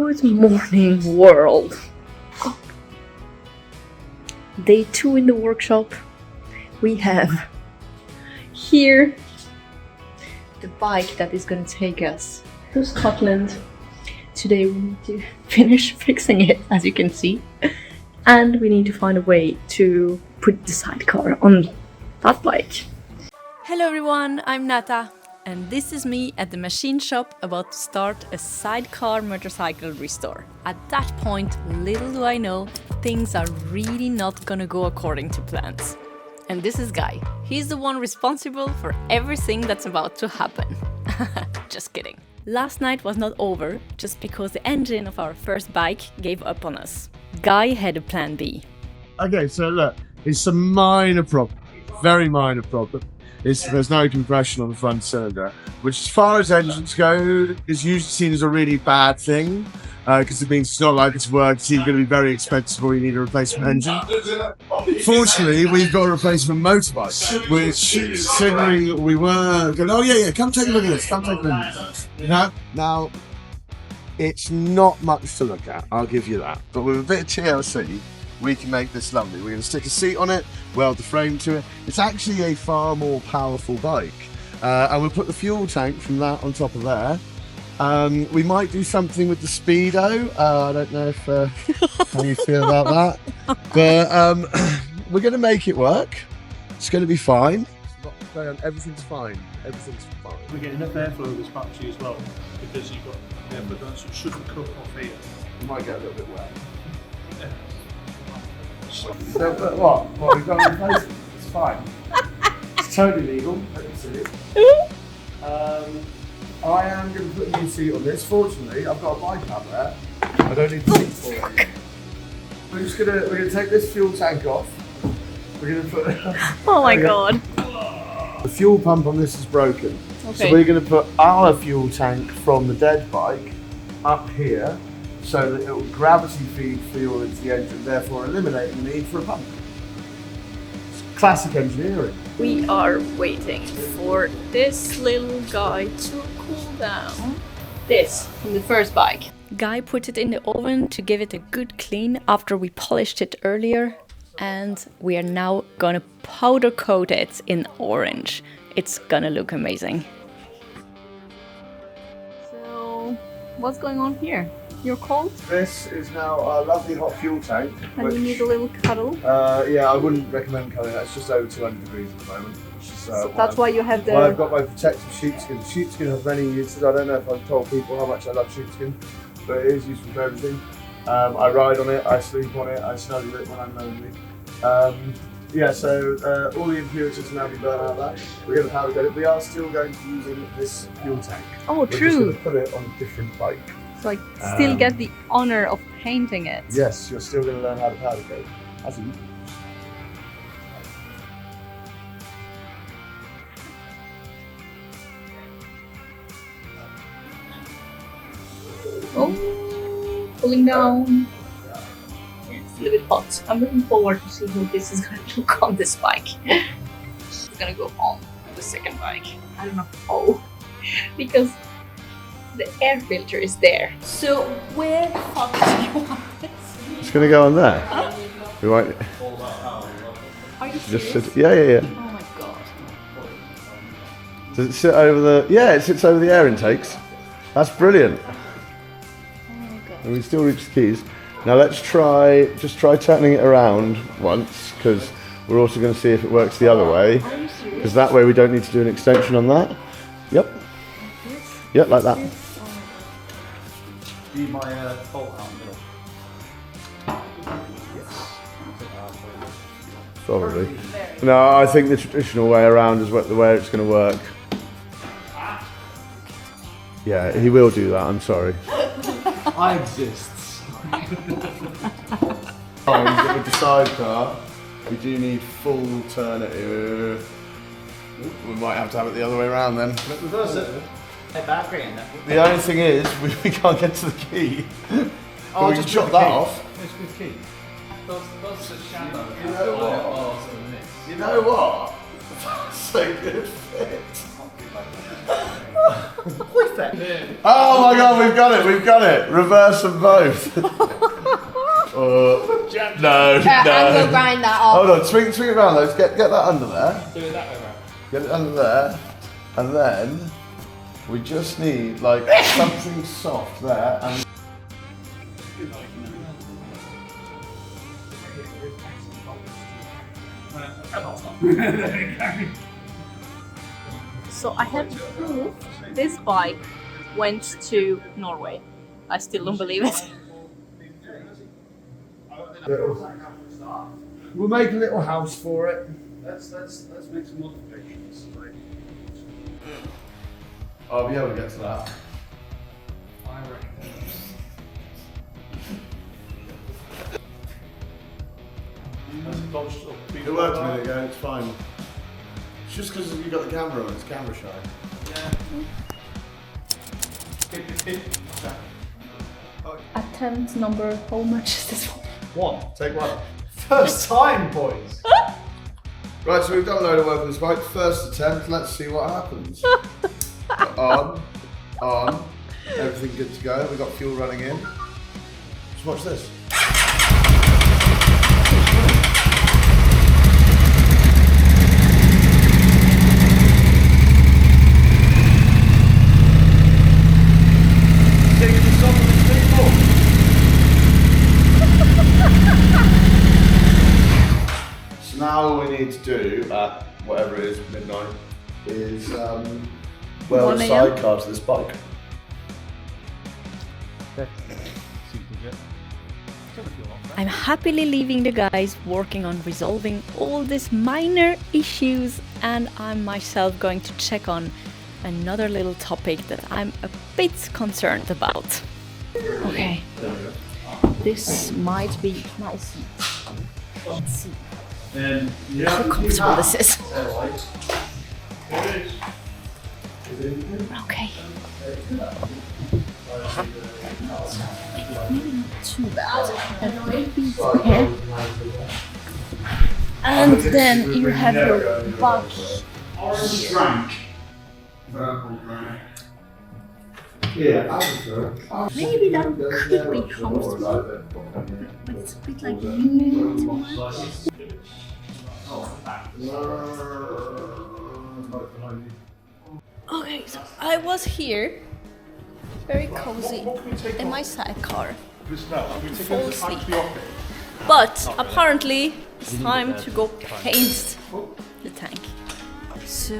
Good morning, world. Day 2 in the workshop. We have here the bike that is going to take us to Scotland. Today we need to finish fixing it, as you can see, and we need to find a way to put the sidecar on that bike. Hello everyone, I'm Nata, and this is me at the machine shop about to start a sidecar motorcycle restore. At that point, little do I know, things are really not gonna go according to plans. And this is Guy. He's the one responsible for everything that's about to happen. Just kidding. Last night was not over just because the engine of our first bike gave up on us. Guy had a plan B. Okay, so look, it's a minor problem, very minor problem. There's no compression on the front cylinder, which as far as engines go, is usually seen as a really bad thing, because it means it's not likely to work, it's either going to be very expensive or you need a replacement engine. Fortunately, we've got a replacement motorbike, which considering we were going, oh yeah, come take a look at this, come take a look at this. Now, it's not much to look at, I'll give you that, but with a bit of TLC, we can make this lovely. We're going to stick a seat on it, weld the frame to it. It's actually a far more powerful bike. And we'll put the fuel tank from that on top of there. We might do something with the speedo. I don't know if how you feel about that. But we're going to make it work. It's going to be fine. Everything's fine. Everything's fine. We get enough airflow with this battery as well, because you've got airflow done, so it shouldn't cut off here. You might get a little bit wet. So, what? We've got to replace it. It's fine. It's totally legal. Don't be silly. I am going to put a new seat on this. Fortunately, I've got a bike out there. I don't need the seat for it. We're gonna take this fuel tank off. We're gonna put. Oh my god. The fuel pump on this is broken. Okay. So we're going to put our fuel tank from the dead bike up here, so that it will gravity feed fuel into the engine, therefore eliminating the need for a pump. It's classic engineering. We are waiting for this little guy to cool down. This from the first bike. Guy put it in the oven to give it a good clean after we polished it earlier. And we are now gonna powder coat it in orange. It's gonna look amazing. So, what's going on here? You're cold? This is now our lovely hot fuel tank. And you need a little cuddle? Yeah, I wouldn't recommend cutting that. It's just over 200 degrees at the moment. So that's why you have the... Well, I've got my protective sheepskin. Sheepskin has many uses. I don't know if I've told people how much I love sheepskin, but it is useful for everything. I ride on it, I sleep on it, I snuggle it when I'm lonely. Yeah, so all the impurities will now be burnt out of that. We're going to powder coat it. We are still going to be using this fuel tank. Oh, We're true. just going to put it on a different bike. So I still get the honor of painting it. Yes, you're still going to learn how to powder coat. As a Oh, cooling down. It's a little bit hot. I'm looking forward to see how this is going to look on this bike. It's going to go on the second bike. I don't know how, because the air filter is there. So where the fuck do you want this? It's going to go on there. Huh? We might Are you just serious? sit. Yeah. Oh my god. Does it sit over the? Yeah, it sits over the air intakes. That's brilliant. Oh my god. And we still reach the keys. Now let's try turning it around once, because we're also going to see if it works the other way. Are you serious? Because that way we don't need to do an extension on that. Yep. Yep, like that. Need my bolt out middle. Probably. No, I think the traditional way around is the way it's going to work. Yeah, he will do that, I'm sorry. I exist. With the sidecar, we do need full turn it. We might have to have it the other way around then. Reverse it. The only thing is, we can't get to the key. Oh, we can chop that off. It's with key. You know what? You know what? That's a good fit. Oh my god, we've got it. Reverse them both. No. I'm gonna grind that off. Hold on, swing it around though. Get that under there. Do it that way around. Get it under there. And then we just need like something soft there. And So I have to prove this bike went to Norway. I still don't believe it. we'll make a little house for it. Let's make some modifications. I'll be able to get to that. I reckon. It worked a minute ago, it's fine. It's just because you've got the camera on, it's camera shy. Attempt number, how much is this one? Take one. First time, boys. Right, so we've done a load of work on this bike. First attempt, let's see what happens. on. Everything good to go. We've got fuel running in. Just watch this. So now all we need to do at whatever it is, midnight, is weld a 1 a.m. sidecar to this bike. I'm happily leaving the guys working on resolving all these minor issues, and I'm myself going to check on another little topic that I'm a bit concerned about. Okay, this might be nice. Let's see how comfortable this is. Okay. Maybe not too bad. And maybe here. And then you have your back. Maybe that could be comfortable, but it's a bit like leaning too much. Okay, so I was here, very cozy, in my sidecar, full asleep. But apparently it's time to go paint the tank. So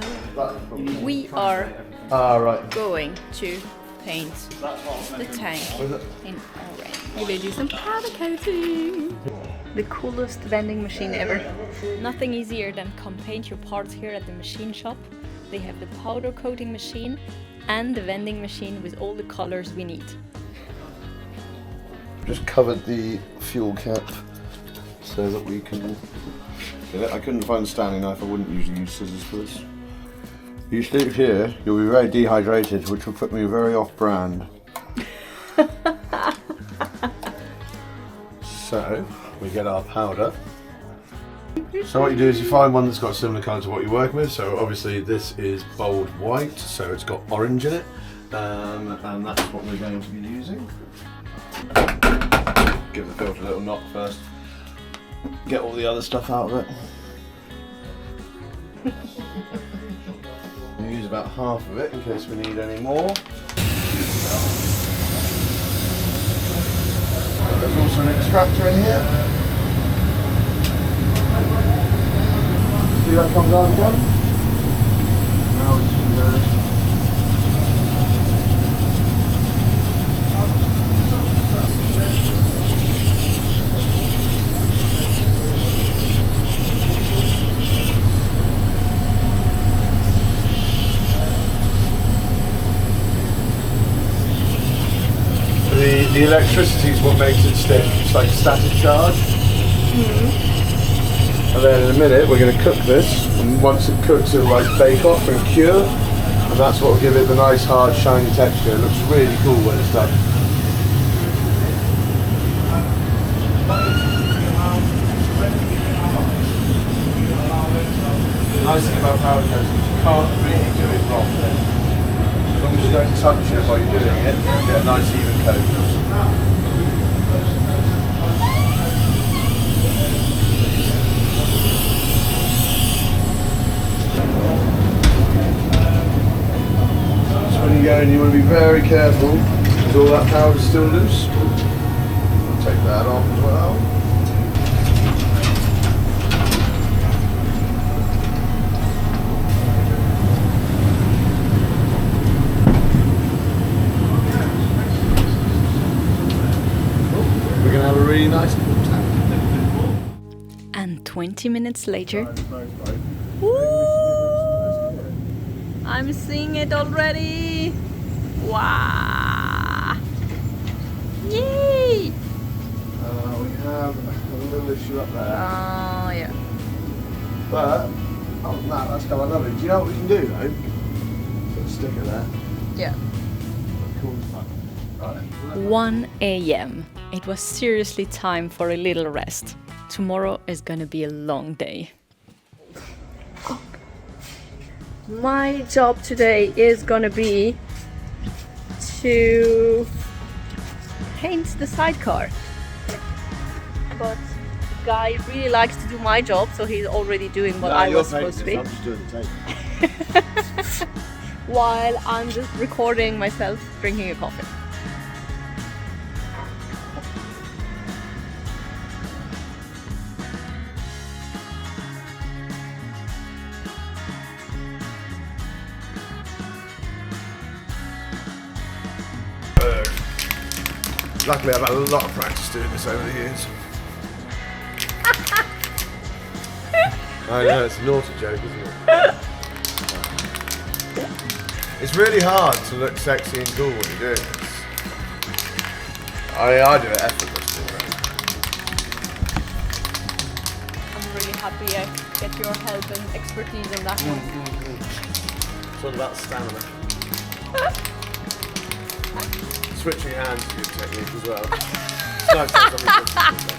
we are going to paint the tank in orange. We will do some powder coating. The coolest vending machine ever. Nothing easier than come paint your parts here at the machine shop. They have the powder coating machine and the vending machine with all the colors we need. Just covered the fuel cap so that we can get it. I couldn't find a standing knife, I wouldn't usually use scissors for this. You sleep here, you'll be very dehydrated, which will put me very off-brand. So, we get our powder. So what you do is you find one that's got a similar colour to what you're working with. So obviously this is bold white, so it's got orange in it. And that's what we're going to be using. Give the filter a little knock first. Get all the other stuff out of it. We use about half of it in case we need any more. There's also an extractor in here. See that comes out again? Now it's the electricity is what makes it stick. It's like a static charge. And then in a minute we're going to cook this, and once it cooks it'll like bake off and cure, and that's what will give it the nice hard shiny texture. It looks really cool when it's done. The nice thing about powder coating is you can't really do it wrong. while you're doing it, get a nice even coat. So when you go in, you want to be very careful because all that powder is still loose. Take that off as well. We're going to have a really nice tank. And 20 minutes later, woo! I'm seeing it already! Wow! Yay! We have a little issue up there. Oh, yeah. But, other than that, that's kind of lovely. Do you know what we can do though? Put a sticker there. Yeah. Cool as fuck. Right. 1 a.m. It was seriously time for a little rest. Tomorrow is gonna be a long day. My job today is gonna be to paint the sidecar. But the guy really likes to do my job, so he's already doing what I was supposed to be. I'm just doing the tape. While I'm just recording myself drinking a coffee. Luckily, I've had a lot of practice doing this over the years. I know, it's a naughty joke, isn't it? It's really hard to look sexy and cool when you're doing this. I do it effortlessly. Right? I'm really happy I get your help and expertise on that one. It's all about stamina. Switching hands is a good technique as well. It's nice to have something to do.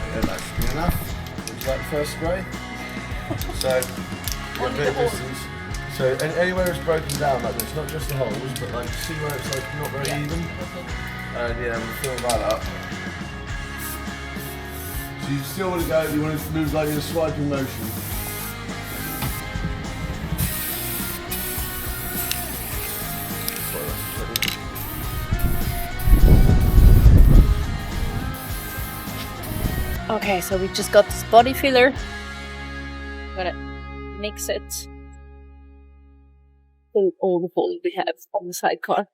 Yeah, that should be enough. Would you like the first spray? So, you're a bit distance. So, anywhere it's broken down like this, not just the holes, but like, see where it's like not very even? And yeah, we'll fill that up. So you still want to go, you want to move like in a swiping motion. Okay, so we just got this body filler. I'm gonna mix it with all the foam we have on the sidecar.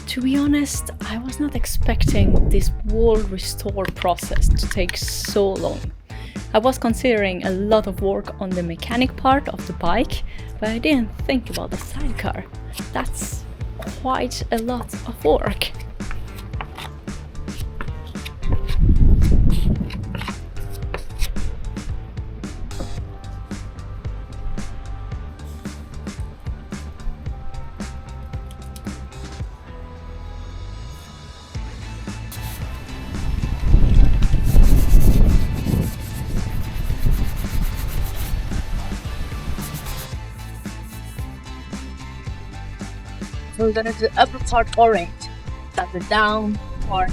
To be honest, I was not expecting this wall restore process to take so long. I was considering a lot of work on the mechanic part of the bike, but I didn't think about the sidecar. That's quite a lot of work. So we're gonna do the upper part orange, that's the down part,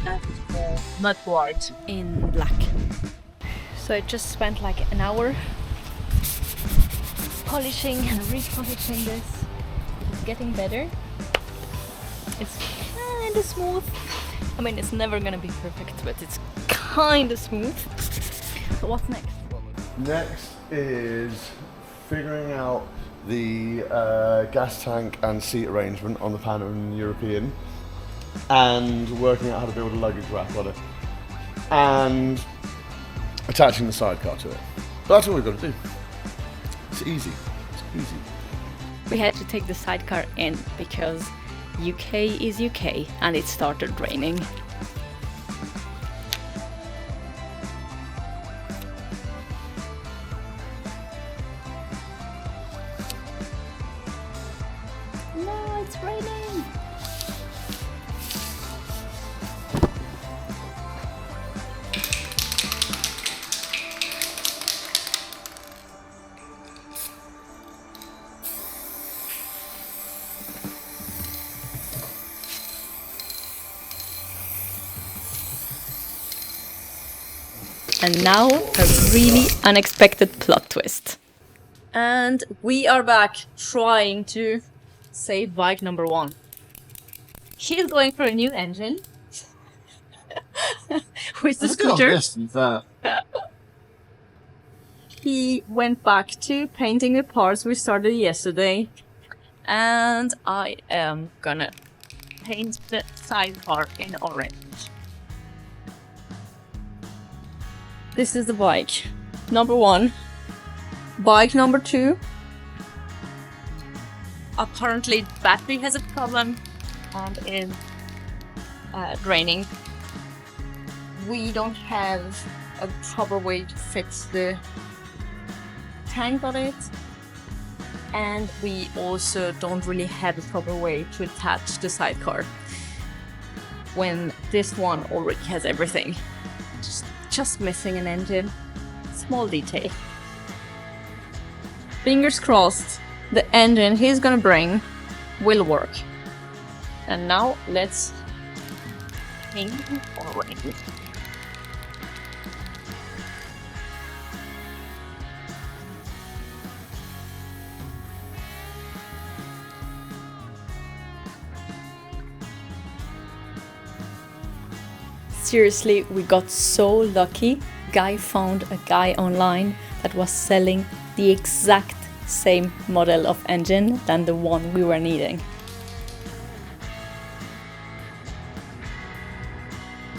that's the mud part in black. So I just spent like an hour polishing and repolishing this. It's getting better. It's kind of smooth. I mean, it's never gonna be perfect, but it's kind of smooth. So what's next? Next is figuring out the gas tank and seat arrangement on the Pan European and working out how to build a luggage rack on it and attaching the sidecar to it. But that's all we've got to do. It's easy. It's easy. We had to take the sidecar in because UK is UK and it started raining. And now a really unexpected plot twist. And we are back trying to save bike number 1. He's going for a new engine with the scooter. He went back to painting the parts we started yesterday. And I am gonna paint the sidecar in orange. This is the bike number 1. Bike number 2. Apparently battery has a problem and is draining. We don't have a proper way to fix the tank on it, and we also don't really have a proper way to attach the sidecar when this one already has everything. Just missing an engine. Small detail. Fingers crossed the engine he's gonna bring will work. And now let's paint orange. Seriously, we got so lucky. Guy found a guy online that was selling the exact same model of engine than the one we were needing.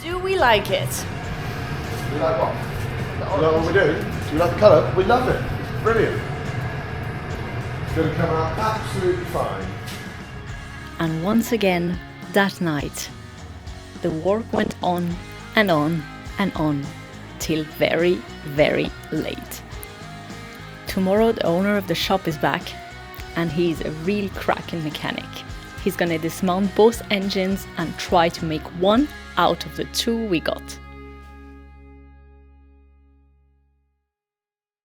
Do we like it? You like what? You like what we do? Do you like the colour? We love it. Brilliant. It's going to come out absolutely fine. And once again, that night, the work went on and on and on till very, very late. Tomorrow the owner of the shop is back and he's a real cracking mechanic. He's gonna dismount both engines and try to make one out of the 2 we got.